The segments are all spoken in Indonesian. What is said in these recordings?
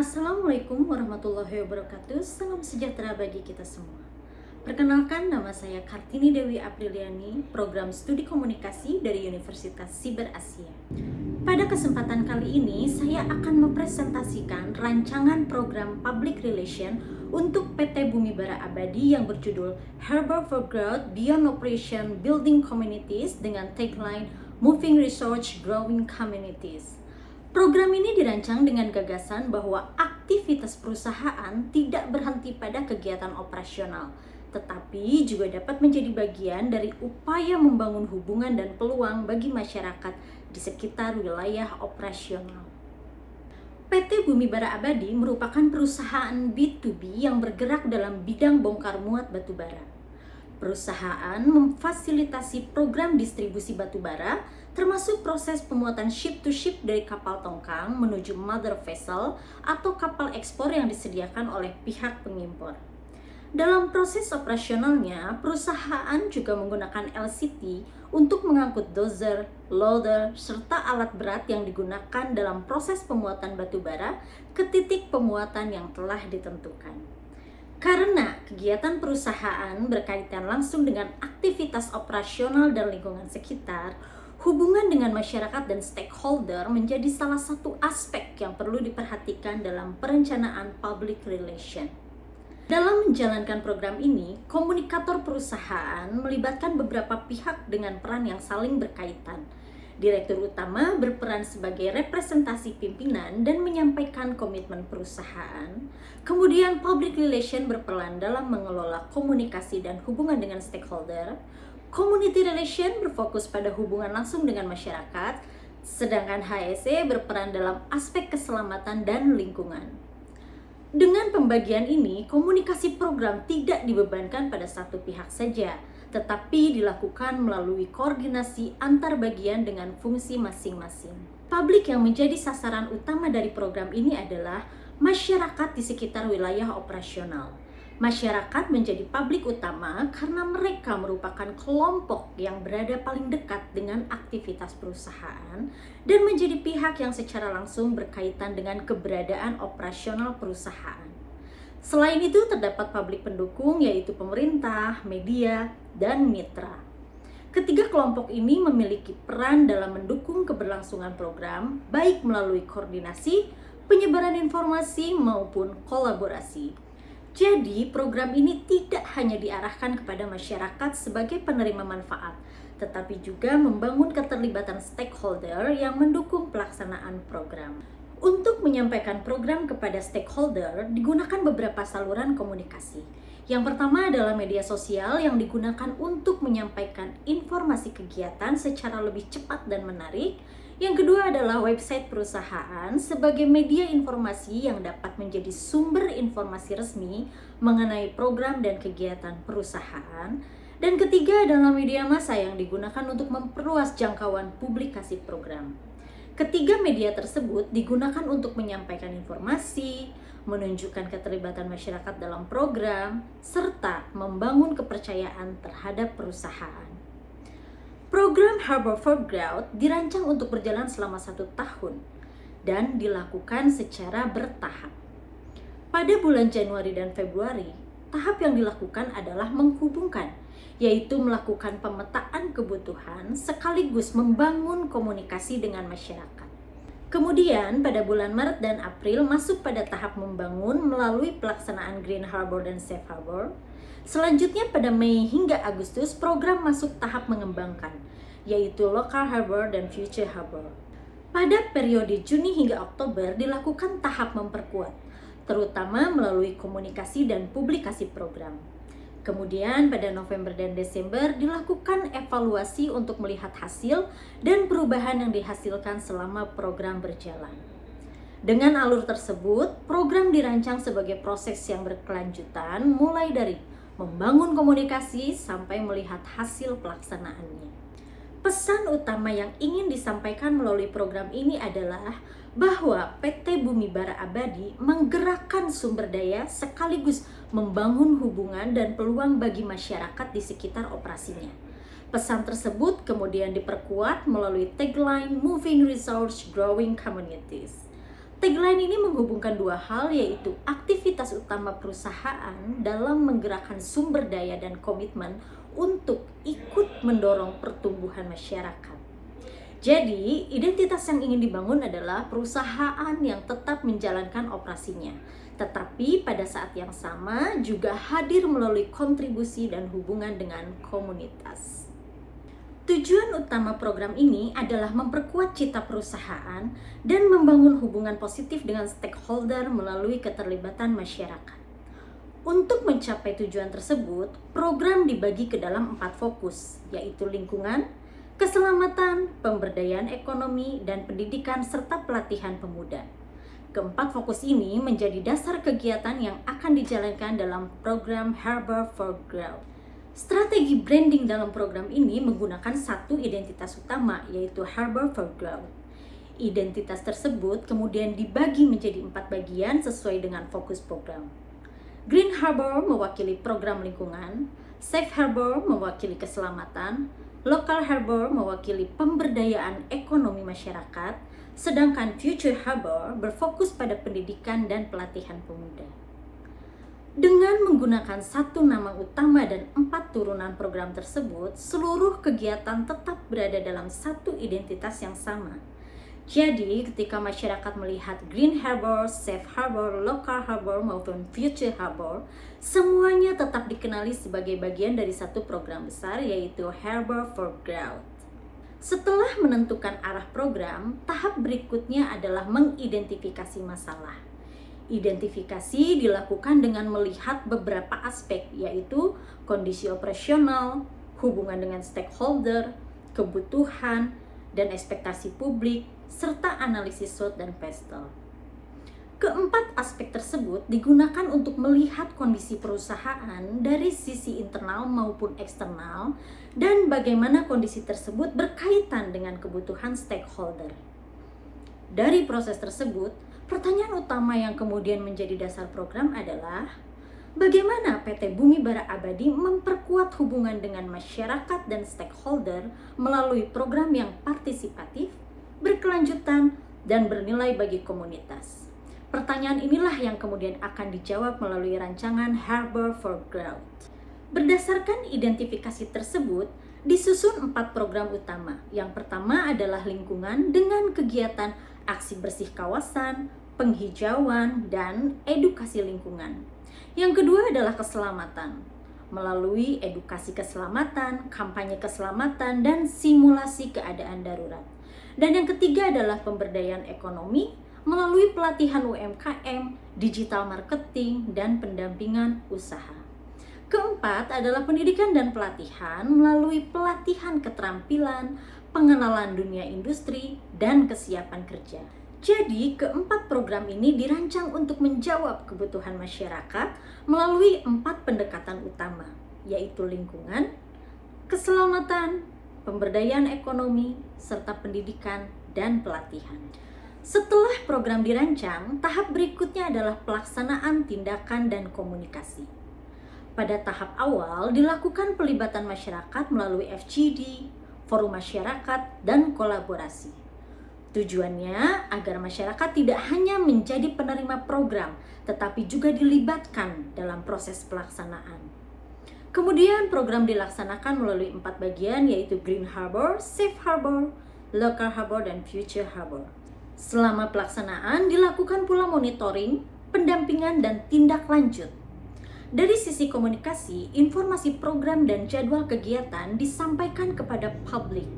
Assalamualaikum warahmatullahi wabarakatuh. Salam sejahtera bagi kita semua. Perkenalkan, nama saya Kartini Dewi Apriliani, program studi komunikasi dari Universitas Siber Asia. Pada kesempatan kali ini, saya akan mempresentasikan rancangan program Public Relation untuk PT Bumi Bara Abadi yang berjudul Harbor for Growth Beyond Operation Building Communities dengan tagline Moving Research Growing Communities. Program ini dirancang dengan gagasan bahwa aktivitas perusahaan tidak berhenti pada kegiatan operasional, tetapi juga dapat menjadi bagian dari upaya membangun hubungan dan peluang bagi masyarakat di sekitar wilayah operasional. PT Bumi Bara Abadi merupakan perusahaan B2B yang bergerak dalam bidang bongkar muat batu bara. Perusahaan memfasilitasi program distribusi batu bara, termasuk proses pemuatan ship-to-ship dari kapal tongkang menuju mother vessel atau kapal ekspor yang disediakan oleh pihak pengimpor. Dalam proses operasionalnya, perusahaan juga menggunakan LCT untuk mengangkut dozer, loader, serta alat berat yang digunakan dalam proses pemuatan batu bara ke titik pemuatan yang telah ditentukan. Karena kegiatan perusahaan berkaitan langsung dengan aktivitas operasional dan lingkungan sekitar, hubungan dengan masyarakat dan stakeholder menjadi salah satu aspek yang perlu diperhatikan dalam perencanaan public relation. Dalam menjalankan program ini, komunikator perusahaan melibatkan beberapa pihak dengan peran yang saling berkaitan. Direktur utama berperan sebagai representasi pimpinan dan menyampaikan komitmen perusahaan. Kemudian public relation berperan dalam mengelola komunikasi dan hubungan dengan stakeholder. Community relation berfokus pada hubungan langsung dengan masyarakat, sedangkan HSE berperan dalam aspek keselamatan dan lingkungan. Dengan pembagian ini, komunikasi program tidak dibebankan pada satu pihak saja, tetapi dilakukan melalui koordinasi antar bagian dengan fungsi masing-masing. Publik yang menjadi sasaran utama dari program ini adalah masyarakat di sekitar wilayah operasional. Masyarakat menjadi publik utama karena mereka merupakan kelompok yang berada paling dekat dengan aktivitas perusahaan dan menjadi pihak yang secara langsung berkaitan dengan keberadaan operasional perusahaan. Selain itu, terdapat publik pendukung yaitu pemerintah, media, dan mitra. Ketiga kelompok ini memiliki peran dalam mendukung keberlangsungan program, baik melalui koordinasi, penyebaran informasi, maupun kolaborasi. Jadi, program ini tidak hanya diarahkan kepada masyarakat sebagai penerima manfaat, tetapi juga membangun keterlibatan stakeholder yang mendukung pelaksanaan program. Untuk menyampaikan program kepada stakeholder, digunakan beberapa saluran komunikasi. Yang pertama adalah media sosial yang digunakan untuk menyampaikan informasi kegiatan secara lebih cepat dan menarik. Yang kedua adalah website perusahaan sebagai media informasi yang dapat menjadi sumber informasi resmi mengenai program dan kegiatan perusahaan. Dan ketiga adalah media massa yang digunakan untuk memperluas jangkauan publikasi program. Ketiga media tersebut digunakan untuk menyampaikan informasi, menunjukkan keterlibatan masyarakat dalam program, serta membangun kepercayaan terhadap perusahaan. Program Harbor for Growth dirancang untuk berjalan selama 1 tahun dan dilakukan secara bertahap. Pada bulan Januari dan Februari, tahap yang dilakukan adalah menghubungkan, yaitu melakukan pemetaan kebutuhan sekaligus membangun komunikasi dengan masyarakat. Kemudian pada bulan Maret dan April masuk pada tahap membangun melalui pelaksanaan Green Harbor dan Safe Harbor. Selanjutnya pada Mei hingga Agustus program masuk tahap mengembangkan, yaitu Local Harbor dan Future Harbor. Pada periode Juni hingga Oktober dilakukan tahap memperkuat, terutama melalui komunikasi dan publikasi program. Kemudian pada November dan Desember dilakukan evaluasi untuk melihat hasil dan perubahan yang dihasilkan selama program berjalan. Dengan alur tersebut, program dirancang sebagai proses yang berkelanjutan mulai dari membangun komunikasi sampai melihat hasil pelaksanaannya. Pesan utama yang ingin disampaikan melalui program ini adalah bahwa PT Bumi Bara Abadi menggerakkan sumber daya sekaligus membangun hubungan dan peluang bagi masyarakat di sekitar operasinya. Pesan tersebut kemudian diperkuat melalui tagline Moving Resource Growing Communities. Tagline ini menghubungkan dua hal, yaitu aktivitas utama perusahaan dalam menggerakkan sumber daya dan komitmen untuk ikut mendorong pertumbuhan masyarakat. Jadi, identitas yang ingin dibangun adalah perusahaan yang tetap menjalankan operasinya, tetapi pada saat yang sama juga hadir melalui kontribusi dan hubungan dengan komunitas. Tujuan utama program ini adalah memperkuat cita perusahaan dan membangun hubungan positif dengan stakeholder melalui keterlibatan masyarakat. Untuk mencapai tujuan tersebut, program dibagi ke dalam 4 fokus, yaitu lingkungan, keselamatan, pemberdayaan ekonomi, dan pendidikan serta pelatihan pemuda. Keempat fokus ini menjadi dasar kegiatan yang akan dijalankan dalam program Harbor for Growth. Strategi branding dalam program ini menggunakan satu identitas utama, yaitu Harbor for Growth. Identitas tersebut kemudian dibagi menjadi 4 bagian sesuai dengan fokus program. Green Harbor mewakili program lingkungan, Safe Harbor mewakili keselamatan, Local Harbor mewakili pemberdayaan ekonomi masyarakat, sedangkan Future Harbor berfokus pada pendidikan dan pelatihan pemuda. Dengan menggunakan satu nama utama dan 4 turunan program tersebut, seluruh kegiatan tetap berada dalam satu identitas yang sama. Jadi, ketika masyarakat melihat Green Harbor, Safe Harbor, Local Harbor maupun Future Harbor, semuanya tetap dikenali sebagai bagian dari satu program besar, yaitu Harbor for Growth. Setelah menentukan arah program, tahap berikutnya adalah mengidentifikasi masalah. Identifikasi dilakukan dengan melihat beberapa aspek, yaitu kondisi operasional, hubungan dengan stakeholder, kebutuhan, dan ekspektasi publik, serta analisis SWOT dan PESTEL. Keempat aspek tersebut digunakan untuk melihat kondisi perusahaan dari sisi internal maupun eksternal, dan bagaimana kondisi tersebut berkaitan dengan kebutuhan stakeholder. Dari proses tersebut, pertanyaan utama yang kemudian menjadi dasar program adalah bagaimana PT Bumi Bara Abadi memperkuat hubungan dengan masyarakat dan stakeholder melalui program yang partisipatif, berkelanjutan, dan bernilai bagi komunitas. Pertanyaan inilah yang kemudian akan dijawab melalui rancangan Harbor for Growth. Berdasarkan identifikasi tersebut, disusun 4 program utama. Yang pertama adalah lingkungan dengan kegiatan aksi bersih kawasan, penghijauan, dan edukasi lingkungan. Yang kedua adalah keselamatan, melalui edukasi keselamatan, kampanye keselamatan, dan simulasi keadaan darurat. Dan yang ketiga adalah pemberdayaan ekonomi, melalui pelatihan UMKM, digital marketing, dan pendampingan usaha. Keempat adalah pendidikan dan pelatihan melalui pelatihan keterampilan, pengenalan dunia industri, dan kesiapan kerja. Jadi, keempat program ini dirancang untuk menjawab kebutuhan masyarakat melalui 4 pendekatan utama, yaitu lingkungan, keselamatan, pemberdayaan ekonomi, serta pendidikan dan pelatihan. Setelah program dirancang, tahap berikutnya adalah pelaksanaan tindakan dan komunikasi. Pada tahap awal dilakukan pelibatan masyarakat melalui FGD, forum masyarakat, dan kolaborasi. Tujuannya agar masyarakat tidak hanya menjadi penerima program, tetapi juga dilibatkan dalam proses pelaksanaan. Kemudian program dilaksanakan melalui 4 bagian, yaitu Green Harbor, Safe Harbor, Local Harbor, dan Future Harbor. Selama pelaksanaan dilakukan pula monitoring, pendampingan, dan tindak lanjut. Dari sisi komunikasi, informasi program dan jadwal kegiatan disampaikan kepada publik.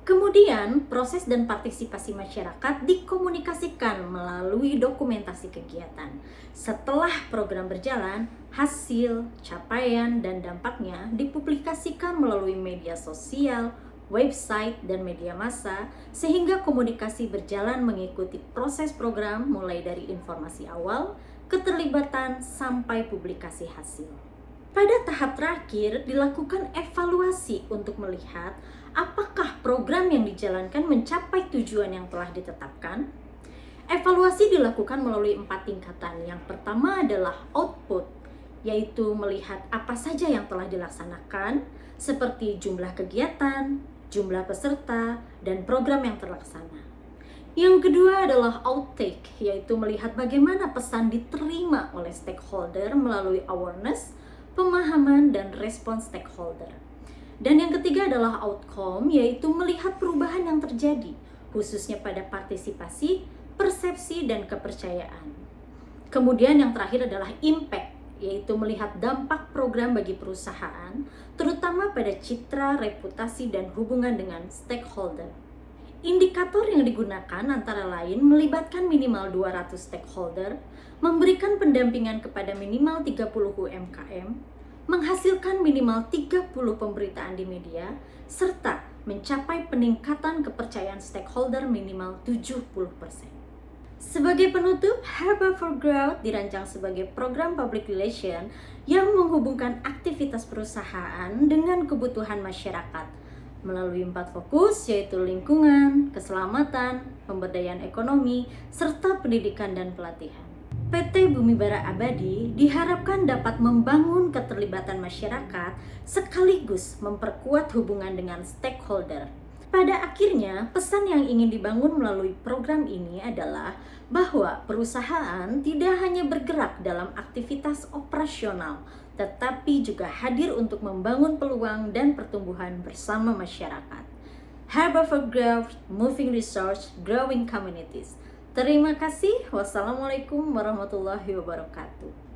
Kemudian, proses dan partisipasi masyarakat dikomunikasikan melalui dokumentasi kegiatan. Setelah program berjalan, hasil, capaian, dan dampaknya dipublikasikan melalui media sosial, website, dan media massa, sehingga komunikasi berjalan mengikuti proses program mulai dari informasi awal, keterlibatan, sampai publikasi hasil. Pada tahap terakhir, dilakukan evaluasi untuk melihat apakah program yang dijalankan mencapai tujuan yang telah ditetapkan. Evaluasi dilakukan melalui 4 tingkatan. Yang pertama adalah output, yaitu melihat apa saja yang telah dilaksanakan, seperti jumlah kegiatan, jumlah peserta, dan program yang terlaksana. Yang kedua adalah outtake, yaitu melihat bagaimana pesan diterima oleh stakeholder melalui awareness, pemahaman, dan respon stakeholder. Dan yang ketiga adalah outcome, yaitu melihat perubahan yang terjadi, khususnya pada partisipasi, persepsi, dan kepercayaan. Kemudian yang terakhir adalah impact, yaitu melihat dampak program bagi perusahaan, terutama pada citra, reputasi, dan hubungan dengan stakeholder. Indikator yang digunakan antara lain melibatkan minimal 200 stakeholder, memberikan pendampingan kepada minimal 30 UMKM, menghasilkan minimal 30 pemberitaan di media, serta mencapai peningkatan kepercayaan stakeholder minimal 70%. Sebagai penutup, Haba for Growth dirancang sebagai program public relation yang menghubungkan aktivitas perusahaan dengan kebutuhan masyarakat melalui 4 fokus, yaitu lingkungan, keselamatan, pemberdayaan ekonomi, serta pendidikan dan pelatihan. PT Bumi Bara Abadi diharapkan dapat membangun keterlibatan masyarakat sekaligus memperkuat hubungan dengan stakeholder. Pada akhirnya, pesan yang ingin dibangun melalui program ini adalah bahwa perusahaan tidak hanya bergerak dalam aktivitas operasional, tetapi juga hadir untuk membangun peluang dan pertumbuhan bersama masyarakat. Haba for Growth, Moving Resource, Growing Communities. Terima kasih. Wassalamualaikum warahmatullahi wabarakatuh.